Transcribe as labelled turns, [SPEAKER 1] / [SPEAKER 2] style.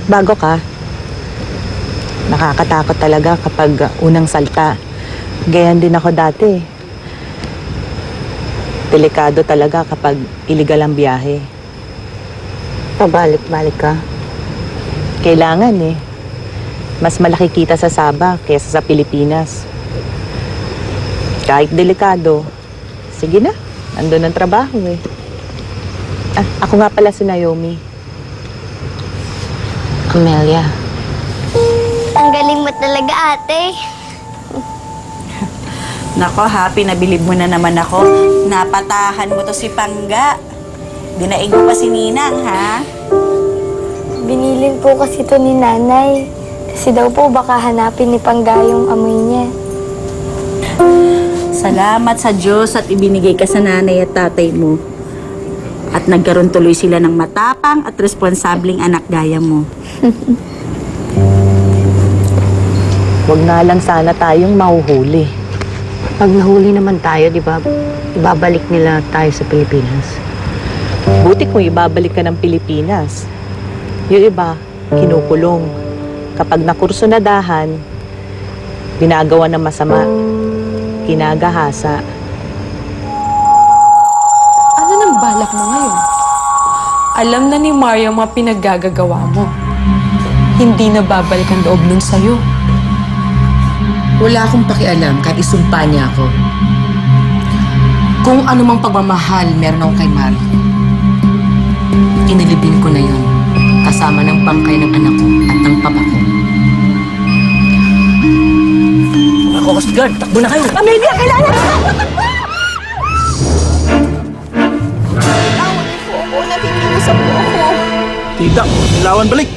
[SPEAKER 1] Bago ka, nakakatakot talaga kapag unang salta. Gayan din ako dati. Delikado talaga kapag illegal ang biyahe. Pabalik-balik ka. Kailangan eh. Mas malaki kita sa Sabah kaysa sa Pilipinas. Kahit delikado, sige na, andun ang trabaho eh. Ako nga pala si Naomi. Amelia.
[SPEAKER 2] Ang galing mo talaga, ate.
[SPEAKER 3] Nako, happy, nabilib mo na naman ako. Napatahan mo to si Pangga. Dinaig mo pa si Ninang, ha?
[SPEAKER 2] Binilin po kasi to ni nanay. Kasi daw po baka hanapin ni Pangga yung amoy niya.
[SPEAKER 3] Salamat sa Diyos at ibinigay ka sa nanay at tatay mo. At nagkaroon tuloy sila ng matapang at responsabling anak gaya mo.
[SPEAKER 1] Huwag na lang sana tayong mahuhuli.
[SPEAKER 4] Pag nahuli naman tayo, di ba, ibabalik nila tayo sa Pilipinas.
[SPEAKER 1] Buti kung ibabalik ka ng Pilipinas. Yung iba, kinukulong. Kapag nakursunadahan, ginagawa ng masama, kinagahasa.
[SPEAKER 5] Ano nang balak mo ngayon? Alam na ni Mario mga pinaggagawa mo. Hindi na babalik ang loob nun sa'yo.
[SPEAKER 6] Wala akong pakialam kahit isumpa niya ako. Kung ano mang pagmamahal meron ako kay Mario. Inilibing ko na yun, kasama ng bangkay ng anak ko at ng papa ko.
[SPEAKER 7] Mga Coast Guard, takbo na kayo!
[SPEAKER 1] Amelia, kailangan!
[SPEAKER 7] Tita, kailangan balik!